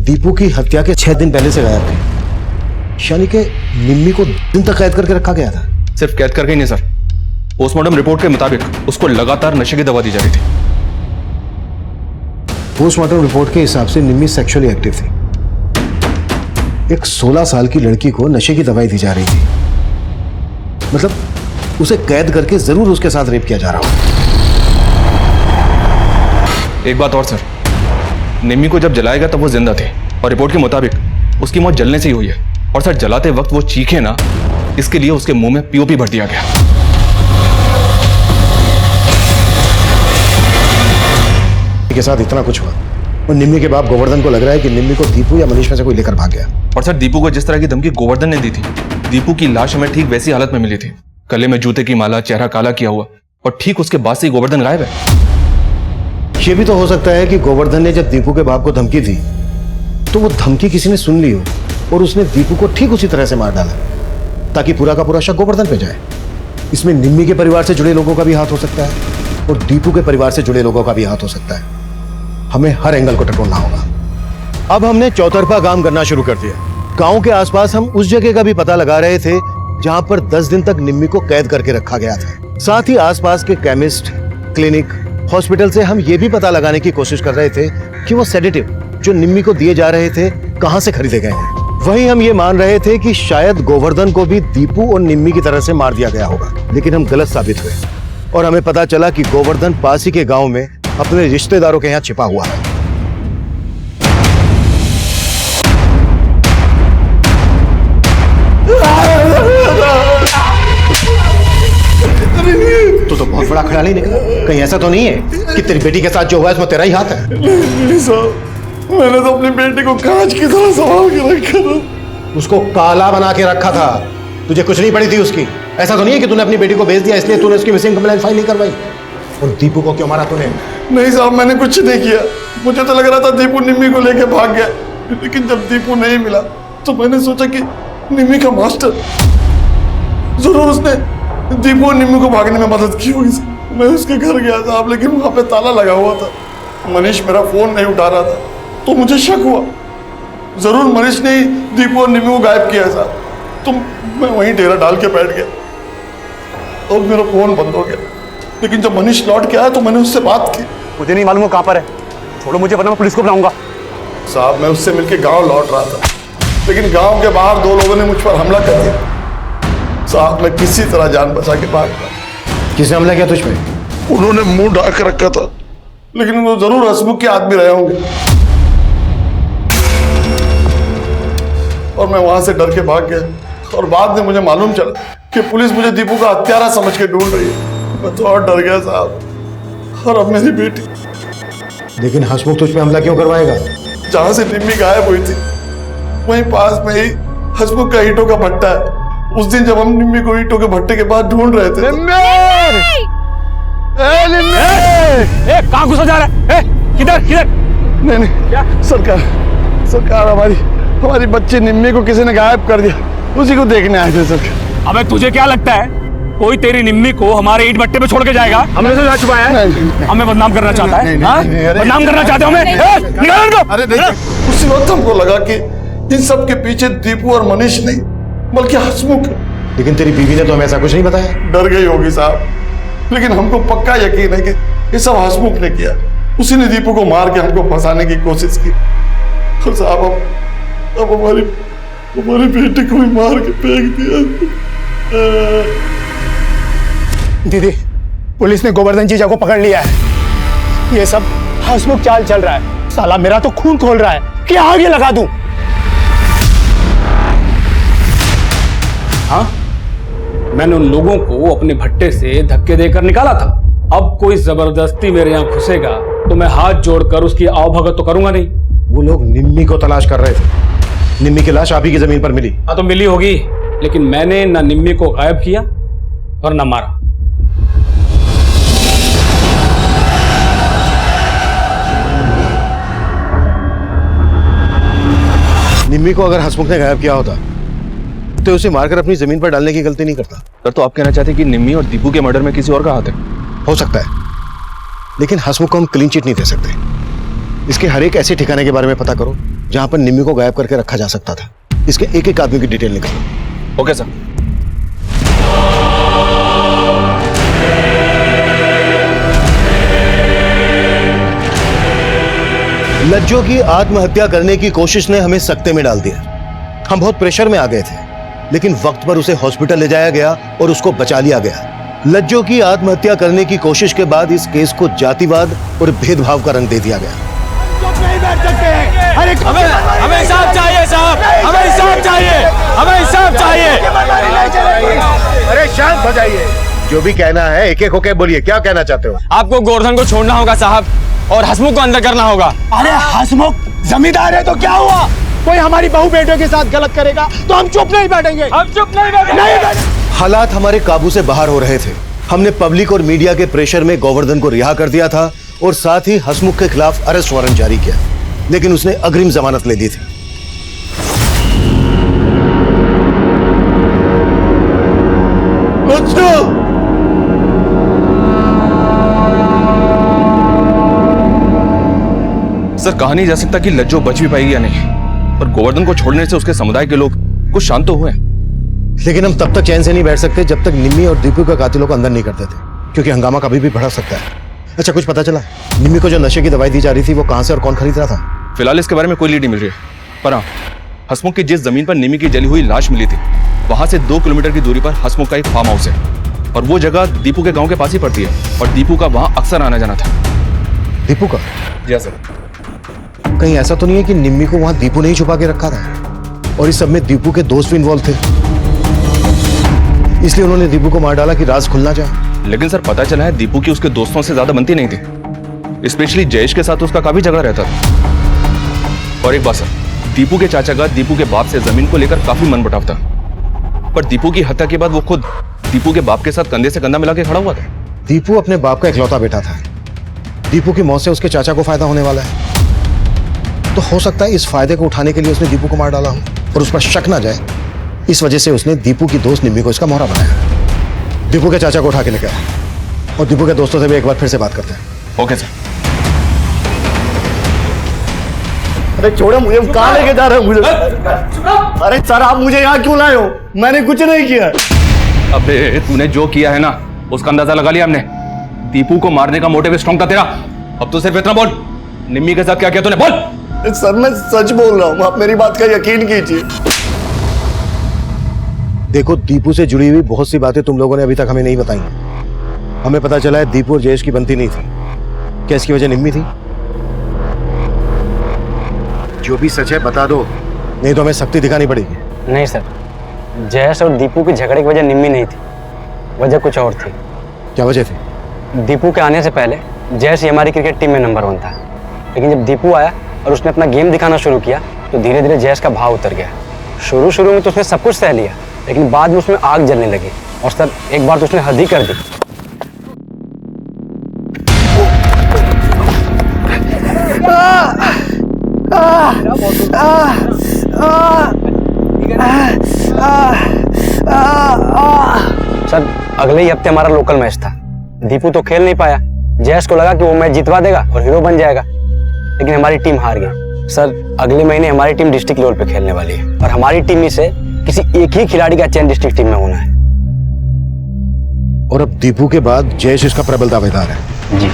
दीपू की हत्या के 6 दिन पहले से गायब थी, यानी कि निम्मी को दिन तक कैद करके रखा गया था। सिर्फ कैद करके ही नहीं सर, पोस्टमार्टम रिपोर्ट के मुताबिक उसको लगातार नशे की दवा दी जा रही थी। पोस्टमार्टम रिपोर्ट के हिसाब से निम्मी सेक्सुअली एक्टिव थी। एक 16 साल की लड़की को नशे की दवाई दी जा रही थी, मतलब उसे कैद करके जरूर उसके साथ रेप किया जा रहा हो। एक बात और सर, निम्मी को जब जलाया गया तब वो जिंदा थे, और रिपोर्ट के मुताबिक उसकी मौत जलने से ही हुई है। और सर जलाते वक्त वो चीखे ना, इसके लिए उसके मुंह में पीओपी भर दिया गया। के साथ इतना कुछ हुआ और निम्मी के बाप गोवर्धन को लग रहा है कि निम्मी को दीपू या मनीष में से कोई लेकर भाग गया। और सर दीपू को जिस तरह की धमकी गोवर्धन ने दी थी, दीपू की लाश हमें ठीक वैसी हालत में मिली थी, गले में जूते की माला, चेहरा काला किया हुआ, और ठीक उसके बाद से गोवर्धन गायब है। यह भी तो हो सकता है कि गोवर्धन ने जब दीपू के बाप को धमकी दी तो वो धमकी किसी ने सुन ली हो और उसने दीपू को ठीक उसी तरह से मार डाला, ताकि पूरा का पूरा शक गोवर्धन पे जाए। इसमें निम्मी के परिवार से जुड़े लोगों का भी हाथ हो सकता है और दीपू के परिवार से जुड़े लोगों का भी हाथ हो सकता है। हमें हर एंगल को टटोलना होगा। अब हमने चौतरफा काम करना शुरू कर दिया। गांव के आसपास हम उस जगह का भी पता लगा रहे थे जहां पर 10 दिन तक निम्मी को कैद करके रखा गया था। साथ ही आसपास के केमिस्ट, क्लिनिक, हॉस्पिटल से हम ये भी पता लगाने की कोशिश कर रहे थे कि वो सेडेटिव जो निम्मी को दिए जा रहे थे कहां से खरीदे गए हैं। वहीं हम ये मान रहे थे कि शायद गोवर्धन को भी दीपू और निम्मी की तरह से मार दिया गया होगा, लेकिन हम गलत साबित हुए और हमें पता चला कि गोवर्धन पास ही के गांव में अपने रिश्तेदारों के यहां छिपा हुआ है। तो बहुत बड़ा खिलाड़ी निकला। कहीं ऐसा तो नहीं है कि तेरी बेटी के साथ जो हुआ है इसमें तेरा ही हाथ है? नहीं साहब, मैंने तो अपनी बेटी को कांच की तरह संभाल के रखा था। उसको काला बना के रखा था, तुझे कुछ नहीं पड़ी थी उसकी। ऐसा तो नहीं है कि तूने अपनी बेटी को भेज दिया इसलिए तूने उसकी मिसिंग कंप्लेंट फाइल नहीं करवाई। और दीपू को क्यों मारा तूने? नहीं साहब, मैंने कुछ नहीं किया। मुझे तो लग रहा था दीपू निम्मी को लेके भाग गया, लेकिन जब दीपू नहीं मिला तो मैंने सोचा कि निम्मी का मास्टर जरूर उसने दीपू और निम्मी को भागने में मदद की होगी। मैं उसके घर गया साहब, लेकिन वहां पे ताला लगा हुआ था। मनीष मेरा फोन नहीं उठा रहा था, तो मुझे शक हुआ जरूर मनीष ने ही दीपू और निम्मी को गायब किया साहब। तो मैं वहीं डेरा डाल के बैठ गया और मेरा फोन बंद हो गया। लेकिन जब मनीष लौट के आया तो मैंने उससे बात की। मुझे नहीं मालूम वो कहाँ पर है, छोड़ो मुझे, वरना मैं पुलिस को बुलाऊंगा। साहब मैं उससे मिलके गांव लौट रहा था, लेकिन गांव के बाहर 2 लोगों ने मुझ पर हमला कर दिया। साहब मैं किसी तरह जान बचा के भाग गया। किसने हमला किया तुझ पे? उन्होंने मुंह ढाक रखा था, लेकिन वो जरूर हसमुख के आदमी रहे होंगे। और मैं वहां से डर के भाग गया और बाद में मुझे मालूम चला कि पुलिस मुझे दीपू का हत्यारा समझ के ढूंढ रही है। मैं तो और डर गया साहब। और अब मेरी बेटी। लेकिन हसमुख तुझ पे हमला क्यों करवाएगा? जहां से निम्मी गायब हुई थी वहीं पास में ही हसमुख का ईंटों का भट्टा है। उस दिन जब हम निम्मी को ईंटों के भट्टे के पास ढूंढ रहे थे कहाँ घुसा जा रहा है? किधर किधर? नहीं नहीं क्या सरकार हमारी बच्ची निम्मी को किसी ने गायब कर दिया, उसी को देखने आए थे सरकार। अबे तुझे क्या लगता है कोई तेरी निम्मी को हमारे ईंट भट्टे पे छोड़ के जाएगा? हमने से जा छुपाया है? हमें बदनाम करना चाहता है? बदनाम करना चाहते हो हमें? निकाल इनको। अरे देखिए, उसी वक्त हमको लगा कि इन सब के पीछे दीपू और मनीष नहीं बल्कि हसमुख है। लेकिन तेरी बीवी ने तो हमें ऐसा कुछ नहीं बताया। डर गई होगी साहब, लेकिन हमको पक्का यकीन है कि ये सब हसमुख ने किया। उसी ने दीपू को मार के हमको फंसाने की कोशिश की। और साहब अब हमारी बेटी को भी मार के फेंक दिया। दीदी, पुलिस ने गोवर्धन जीजा को पकड़ लिया है। ये सब हंसमुख चाल चल रहा है। साला मेरा तो खून खोल रहा है कि आगे लगा दूं। हाँ, मैंने उन लोगों को अपने भट्टे से धक्के देकर निकाला था। अब कोई जबरदस्ती मेरे यहाँ घुसेगा तो मैं हाथ जोड़कर उसकी आवभगत तो करूंगा नहीं। वो लोग निम्मी को तलाश कर रहे थे। निम्मी की लाश आप ही की जमीन पर मिली। हाँ तो मिली होगी, लेकिन मैंने ना निम्मी को गायब किया और ना मारा। निम्मी को अगर हसमुख ने गायब किया होता तो उसे मारकर अपनी जमीन पर डालने की गलती नहीं करता। सर, तो आप कहना चाहते हैं कि निम्मी और दीपू के मर्डर में किसी और का हाथ है? हो सकता है, लेकिन हसमुख को हम क्लीन चिट नहीं दे सकते। इसके हर एक ऐसे ठिकाने के बारे में पता करो जहां पर निम्मी को गायब करके रखा जा सकता था। इसके एक एक आदमी की डिटेल निकालो। Okay sir. लज्जो की आत्महत्या करने की कोशिश ने हमें सकते में डाल दिया। हम बहुत प्रेशर में आ गए थे, लेकिन वक्त पर उसे हॉस्पिटल ले जाया गया और उसको बचा लिया गया। लज्जो की आत्महत्या करने की कोशिश के बाद इस केस को जातिवाद और भेदभाव का रंग दे दिया गया। हमें इंसाफ चाहिए साहब, हमें इंसाफ चाहिए, हमें इंसाफ चाहिए। अरे शांत हो जाइए, जो भी कहना है एक एक होके बोलिए। क्या कहना चाहते हो? आपको गोवर्धन को छोड़ना होगा साहब और हसमुख को अंदर करना होगा। अरे हसमुख जमींदार है तो क्या हुआ? कोई हमारी बहू बेटे के साथ गलत करेगा तो हम चुप नहीं बैठेंगे। हम चुप नहीं बैठेंगे। हालात हमारे काबू से बाहर हो रहे थे। हमने पब्लिक और मीडिया के प्रेशर में गोवर्धन को रिहा कर दिया था और साथ ही हसमुख के खिलाफ अरेस्ट वारंट जारी किया, लेकिन उसने अग्रिम जमानत ले ली थी। सर, कहा नहीं जा सकता कि लज्जो बच भी पाएगी या नहीं, पर गोवर्धन को छोड़ने से उसके समुदाय के लोग कुछ शांत तो हुए, लेकिन हम तब तक चैन से नहीं बैठ सकते जब तक निम्मी और दीपू के कातिलों को अंदर नहीं कर देते, क्योंकि हंगामा कभी भी बढ़ सकता है। अच्छा, कुछ पता चला निम्मी को जो नशे की दवाई दी जा रही थी वो कहां से और कौन खरीद रहा था? फिलहाल इसके बारे में कोई लीड नहीं मिल रही है, पर हाँ, हसमुख की जिस जमीन पर निम्मी की जली हुई लाश मिली थी वहां से 2 किलोमीटर की दूरी पर हसमुख का एक फार्म हाउस है और वो जगह दीपू के गांव के पास ही पड़ती है और दीपू का वहां अक्सर आना जाना था। दीपू का? जी सर। कहीं ऐसा तो नहीं है कि निम्मी को वहां दीपू ने ही छुपा के रखा था और इस सब में दीपू के दोस्त भी इन्वॉल्व थे, इसलिए उन्होंने दीपू को मार डाला कि राज खुलना जाए? लेकिन सर, पता चला है दीपू की उसके दोस्तों से ज्यादा बनती नहीं थी, स्पेशली जयेश के साथ उसका काफी झगड़ा रहता था। और एक बात सर, दीपू के चाचा का दीपू के बाप से जमीन को लेकर काफी मनमुटाव था, पर दीपू की हत्या के बाद वो खुद दीपू के बाप के साथ कंधे से कंधा मिला के खड़ा हुआ था। दीपू अपने बाप का इकलौता बेटा था। दीपू की मौत से उसके चाचा को फायदा होने वाला है, तो हो सकता है इस फायदे को उठाने के लिए उसने दीपू को मार डाला हो और उस पर शक ना जाए, इस वजह से उसने दीपू की दोस्त निम्मी को इसका मोहरा बनाया। दीपू के चाचा को उठा के लेकर आया और दीपू के दोस्तों से भी एक बार फिर से बात करते हैं। Okay sir. अरे छोड़ो मुझे, कहाँ लेके जा रहे हो मुझे? अरे सर, आप मुझे यहाँ क्यों लाए हो? मैंने कुछ नहीं किया। अबे तूने जो किया है ना उसका अंदाजा लगा लिया हमने। दीपू को मारने का मोटिव स्ट्रॉन्ग था तेरा। अब तो सिर्फ इतना बोल, निम्मी के साथ क्या किया तूने? बोल। सर मैं सच बोल रहा हूँ, आप मेरी बात का यकीन कीजिए। देखो, दीपू से जुड़ी हुई बहुत सी बातें तुम लोगों ने अभी तक हमें नहीं बताई। हमें पता चला है दीपू और जयेश की बनती नहीं थी। क्या इसकी वजह निम्मी थी? जो भी सच है बता दो, नहीं तो हमें सख्ती दिखानी पड़ेगी। नहीं सर, जयेश और दीपू की झगड़े की वजह निम्मी नहीं थी, वजह कुछ और थी। क्या वजह थी? दीपू के आने से पहले जयेश ही हमारी क्रिकेट टीम में नंबर 1 था, लेकिन जब दीपू आया और उसने अपना गेम दिखाना शुरू किया तो धीरे धीरे जयेश का भाव उतर गया। शुरू में तो उसने सब कुछ सह लिया, लेकिन बाद में उसमें आग जलने लगी और सर एक बार तो उसने हद ही कर दी। सर अगले ही हफ्ते हमारा लोकल मैच था। दीपू तो खेल नहीं पाया। जयेश को लगा कि वो मैच जितवा देगा और हीरो बन जाएगा, लेकिन हमारी टीम हार गई। सर अगले महीने हमारी टीम डिस्ट्रिक्ट लेवल पे खेलने वाली है और हमारी टीम में से किसी एक ही खिलाड़ी का चयन डिस्ट्रिक्ट टीम में होना है। और अब दीपू के बाद जयेश इसका प्रबल दावेदार है। जी।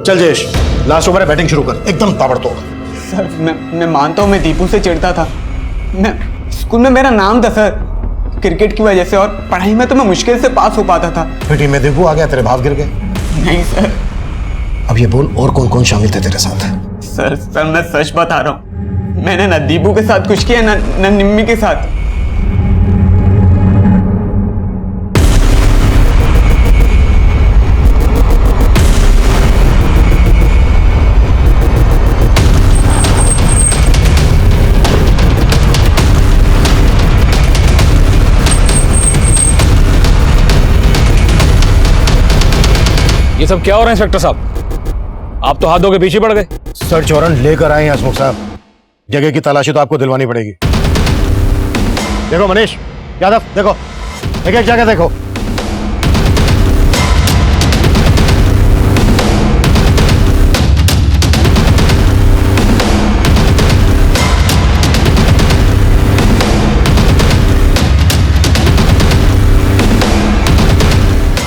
चल जयेश, लास्ट ओवर है, बैटिंग शुरू कर, एकदम ताबड़तोड़। सर मैं मानता हूँ मैं दीपू से चिढ़ता था। मैं स्कूल में मेरा नाम था सर क्रिकेट की वजह से, और पढ़ाई में तो मैं मुश्किल से पास हो पाता था। फिर टीम में दीपू आ गया, तेरे भाव गिर गए? नहीं सर। अब ये बोल, और कौन कौन शामिल थे तेरे साथ? सर मैं सच बता रहा हूँ, मैंने ना दीपू के साथ कुछ किया ना निम्मी के साथ। ये सब क्या हो रहा है इंस्पेक्टर साहब? आप तो हाथों के पीछे पड़ गए। सर्च वारंट लेकर आए हैं हसमुख साहब। जगह की तलाशी तो आपको दिलवानी पड़ेगी। देखो मनीष यादव, देखो एक एक जगह देखो।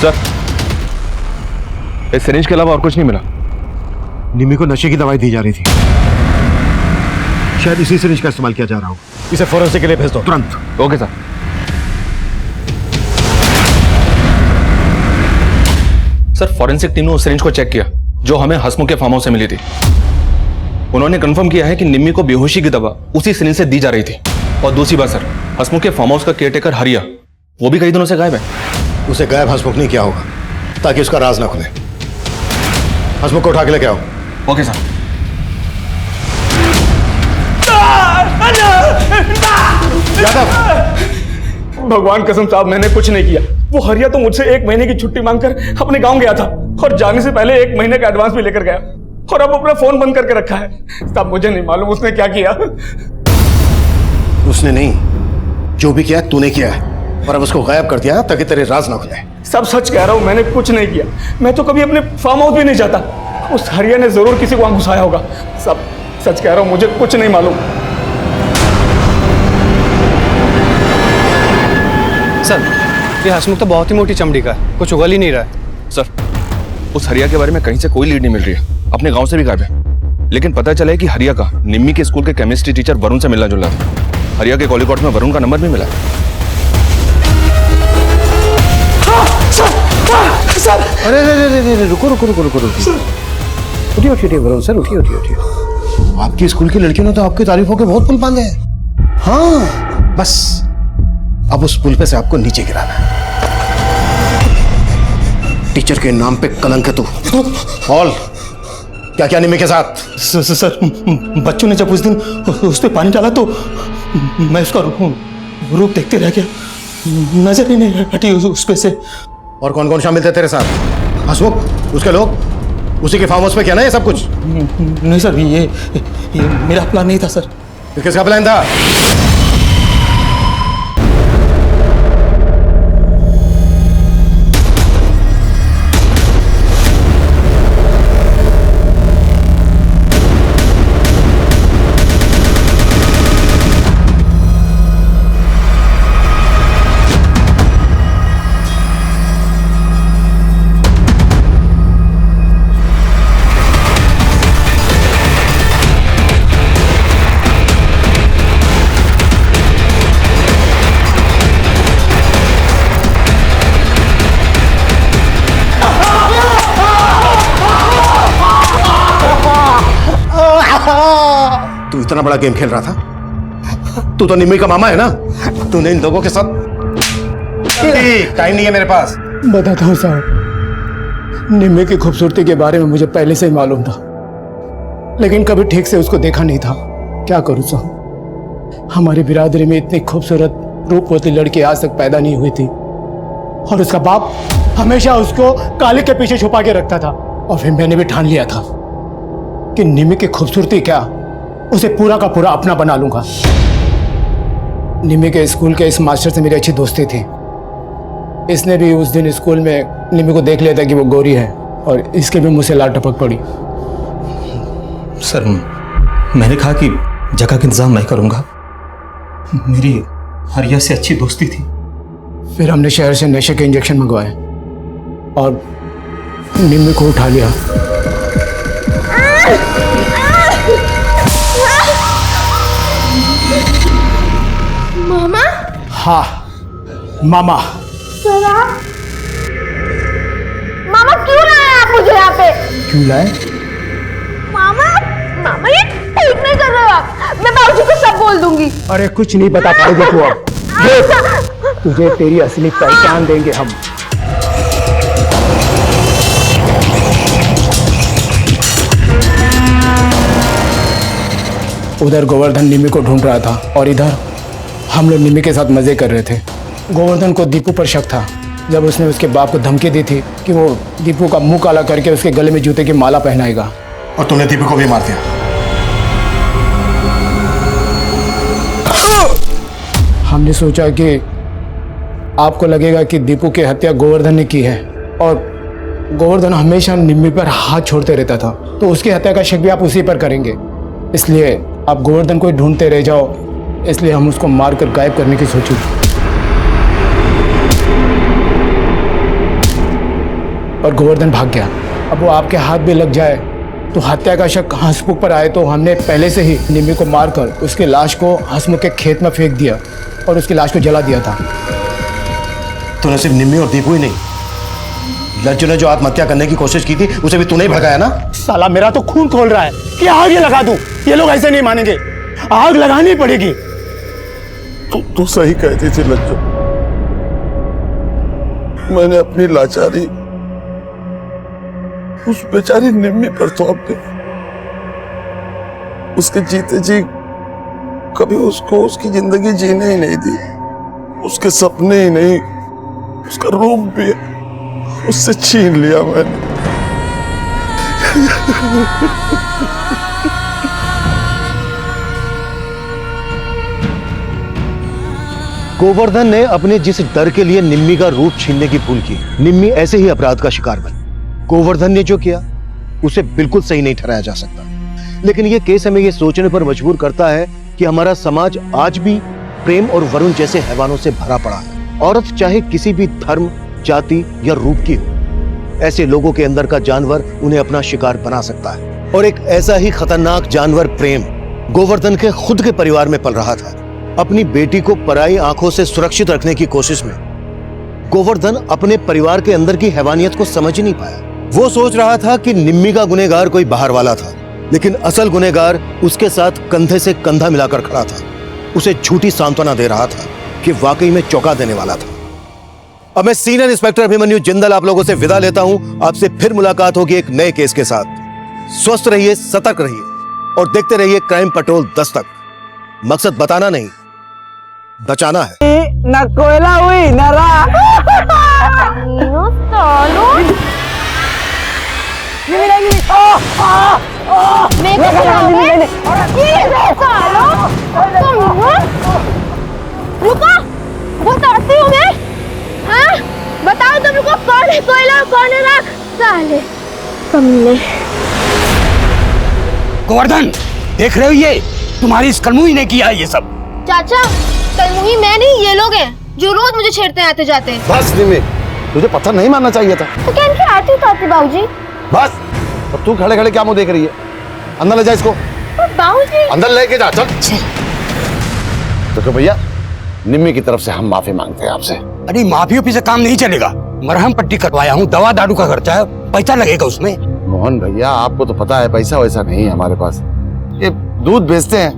सर इस सिरिंज के अलावा और कुछ नहीं मिला। निम्मी को नशे की दवाई दी जा रही थी, शायद इसी सिरिंज का इस्तेमाल किया जा रहा हो। इसे फोरेंसिक के लिए भेज दो तुरंत। Okay sir. Sir forensic team ने उस सिरिंज को चेक किया जो हमें हसमुख के फार्म हाउस से मिली थी। उन्होंने कंफर्म किया है कि निम्मी को बेहोशी की दवा उसी सिरिंज से दी जा रही थी। और दूसरी बात सर, हसमुख के फार्म हाउस का केयरटेकर हरिया, वो भी कई दिनों से गायब है। उसे गायब हसमुख नहीं किया होगा ताकि उसका राज ना खुले। हसमुख को उठा के लेके आओ। Okay sir. यादव, भगवान कसम साहब मैंने कुछ नहीं किया। वो हरिया तो मुझसे 1 महीने की छुट्टी मांगकर अपने गांव गया था और जाने से पहले 1 महीने का एडवांस भी लेकर गया, और अब अपना फोन बंद करके रखा है। साहब मुझे नहीं मालूम उसने क्या किया। उसने नहीं, जो भी किया तूने किया है, और अब उसको गायब कर दिया ताकि तेरे राज ना खुले। सब सच कह रहा हूं, मैंने कुछ नहीं किया। मैं तो कभी अपने फार्म हाउस भी नहीं जाता। उस हरिया ने जरूर किसी को वहां घुसाया होगा। सब सच कह रहा हूं, मुझे कुछ नहीं मालूम। सर ये हसमुख तो बहुत ही मोटी चमड़ी का है, कुछ उगल ही नहीं रहा है। सर उस हरिया के बारे में कहीं से कोई लीड नहीं मिल रही है, अपने गांव से भी गायब है। लेकिन पता चला है कि हरिया का निम्मी के स्कूल के केमिस्ट्री टीचर वरुण से मिलना जुलना था। हरिया के कॉलिकॉट में वरुण का नंबर भी मिला है। सर अरे रुको उठिए वरुण सर, उठिए। आपकी स्कूल की लड़कियों ने तो आपकी तारीफों के बहुत पुल बांधे हैं। हाँ बस अब उस पुल पे से आपको नीचे गिराना है। टीचर के नाम पे कलंक है तू। ऑल क्या क्या निम्मी के साथ? सर बच्चों ने जब उस दिन उस पे पानी डाला तो मैं उसका रूप देखते रह गया, नजर ही नहीं हटी उस पे से। और कौन कौन शामिल थे तेरे साथ? हसमुख, उसके लोग, उसी के फार्म हाउस पे क्या ना ये सब कुछ? नहीं सर, ये मेरा प्लान नहीं था सर। किसका प्लान था? तू इतना बड़ा गेम खेल रहा था? तू तो निम्मी का मामा है ना? तूने इन लोगों के साथ। टाइम नहीं है मेरे पास। बताता हूँ साहब, निम्मी की खूबसूरती के बारे में मुझे पहले से ही मालूम था, लेकिन कभी ठीक से उसको देखा नहीं था। क्या करूँ साहब, हमारी बिरादरी में इतनी खूबसूरत रूपवती लड़की आज तक पैदा नहीं हुई थी, और उसका बाप हमेशा उसको काली के पीछे छुपा के रखता था। और फिर मैंने भी ठान लिया था कि निम्मी की खूबसूरती क्या, उसे पूरा का पूरा अपना बना लूंगा। निम्मी के स्कूल के इस मास्टर से मेरी अच्छी दोस्ती थी। इसने भी उस दिन स्कूल में निम्मी को देख लिया था कि वो गोरी है और इसके भी मुंह से लाल टपक पड़ी। सर, मैंने कहा कि जगह का इंतजाम मैं करूंगा। मेरी हरिया से अच्छी दोस्ती थी। फिर हमने शहर से नशे के इंजेक्शन मंगवाए और निम्मी को उठा लिया। मामा? हाँ, मामा। मामा क्यों लाए आप मुझे यहाँ पे? क्यों लाए? मामा, मामा ये ठीक नहीं कर रहे हो आप। मैं बाबूजी को सब बोल दूंगी। अरे कुछ नहीं बता पाएगी तू अब। तुझे तेरी असली पहचान देंगे हम। उधर गोवर्धन निम्मी को ढूंढ रहा था और इधर हम लोग निम्मी के साथ मजे कर रहे थे। गोवर्धन को दीपू पर शक था जब उसने उसके बाप को धमकी दी थी कि वो दीपू का मुंह काला करके उसके गले में जूते की माला पहनाएगा, और तूने दीपू को भी मार दिया। हमने सोचा कि आपको लगेगा कि दीपू की हत्या गोवर्धन ने की है, और गोवर्धन हमेशा निम्मी पर हाथ छोड़ते रहता था, तो उसकी हत्या का शक भी आप उसी पर करेंगे। इसलिए आप गोवर्धन को ढूंढते रह जाओ, इसलिए हम उसको मारकर गायब करने की सोची। और गोवर्धन भाग गया। अब वो आपके हाथ भी लग जाए तो हत्या का शक हंसमुख पर आए, तो हमने पहले से ही निम्मी को मारकर उसकी लाश को हंसमुख के खेत में फेंक दिया और उसकी लाश को जला दिया था। तूने सिर्फ निम्मी और दीपू ही नहीं, लज्जू ने जो आत्महत्या करने की कोशिश की थी उसे भी तूने ही भगाया ना? साला मेरा तो खून खोल रहा है कि आग ये लगा दूं। ये लोग ऐसे नहीं मानेंगे, आग लगानी पड़ेगी। तू सही कहती थी लज्जू। मैंने अपनी लाचारी उस बेचारी निम्मी पर थोप दी। उसके जीते जी कभी उसको उसकी जिंदगी जीने ही नहीं दी, उसके सपने ही नहीं, उसका रूप भी उससे छीन लिया मैंने। गोवर्धन ने अपने जिस डर के लिए निम्मी का रूप छीनने की भूल की, निम्मी ऐसे ही अपराध का शिकार बनी। गोवर्धन ने जो किया उसे बिल्कुल सही नहीं ठहराया जा सकता, लेकिन यह केस हमें यह सोचने पर मजबूर करता है कि हमारा समाज आज भी प्रेम और वरुण जैसे हैवानों से भरा पड़ा है। औरत चाहे किसी भी धर्म, जाति या रूप की हो, ऐसे लोगों के अंदर का जानवर उन्हें अपना शिकार बना सकता है। और एक ऐसा ही खतरनाक जानवर प्रेम गोवर्धन के खुद के परिवार में पल रहा था। अपनी बेटी को पराई आंखों से सुरक्षित रखने की कोशिश में गोवर्धन अपने परिवार के अंदर की हैवानियत को समझ नहीं पाया। वो सोच रहा था कि निम्मी का गुनहगार कोई बाहर वाला था, लेकिन असल गुनहगार उसके साथ कंधे से कंधा मिलाकर खड़ा था, उसे झूठी सांत्वना दे रहा था कि वाकई में चौंका देने वाला था। अब मैं सीनियर इंस्पेक्टर अभिमन्यु जिंदल आप लोगों से विदा लेता हूं। आपसे फिर मुलाकात होगी एक नए केस के साथ। स्वस्थ रहिए, सतर्क रहिए और देखते रहिए क्राइम पेट्रोल दस्तक। मकसद बताना नहीं, बचाना है। न कोयला हुई न राख। रुको, बताती हूँ मैं। हाँ, बताओ तुम लोग कौन है कोयला, कौन है राख? साले कमीने। गोवर्धन, देख रहे हो ये तुम्हारी इस कलमुई ने किया ये सब। चाचा, कलमुही मैं नहीं, ये लोग हैं जो रोज मुझे छेड़ते हैं आते जाते। बस निम्मी, तुझे पत्थर नहीं मारना चाहिए था। तो क्या इनकी आती उतारती बाबूजी? बस, अब तू खड़े खड़े क्या मुंह देख रही है? अंदर ले जा इसको। बाबूजी अंदर लेके जा, चल। तो भैया, निम्मी की तरफ से हम माफी मांगते हैं आपसे। अरे माफी ओफी से काम नहीं चलेगा। मरहम पट्टी करवाया हूँ, दवा दारू का खर्चा है, पैसा लगेगा उसमें। मोहन भैया, आपको तो पता है पैसा वैसा नहीं है हमारे पास। ये दूध बेचते हैं,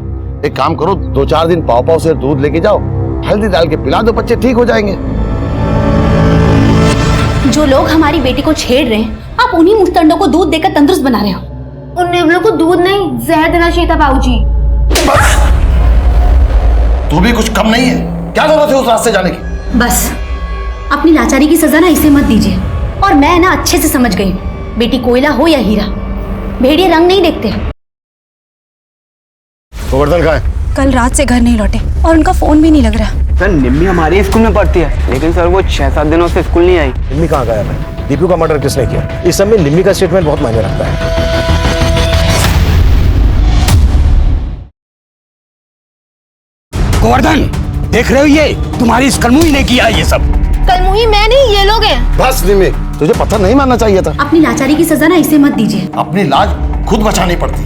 एक काम करो, 2-4 दिन पाव पाव से दूध लेके जाओ, हल्दी डाल के पिला दो, बच्चे ठीक हो जाएंगे। जो लोग हमारी बेटी को छेड़ रहे हैं, आप उन्हीं मुस्तंडों को दूध देकर तंदुरुस्त बना रहे हो। उन नेवलों को दूध नहीं, जहर देना चाहिए था बाबूजी। तू भी कुछ कम नहीं है, क्या जरूरत है उस रास्ते जाने की? बस अपनी लाचारी की सजा ना इसे मत दीजिए। और मैं ना अच्छे से समझ गई, बेटी कोयला हो या हीरा, भेड़िए रंग नहीं देखते। गोवर्धन कहाँ है? कल रात से घर नहीं लौटे और उनका फोन भी नहीं लग रहा। सर निम्मी हमारे स्कूल में पढ़ती है, लेकिन सर वो 6-7 दिनों से स्कूल नहीं आई। निम्मी कहाँ गायब है? दीपू का मर्डर किसने किया? इस सब में निम्मी का स्टेटमेंट बहुत मायने रखता है। गोवर्धन, देख रहे हो ये तुम्हारी इस कलमुही ने किया ये सब। कलमुही मैं नहीं, ये लोग हैं। बस निम्मी, तुझे पत्थर नहीं मारना चाहिए था। अपनी लाचारी की सजा ना इसे मत दीजिए। अपनी लाज खुद बचानी पड़ती।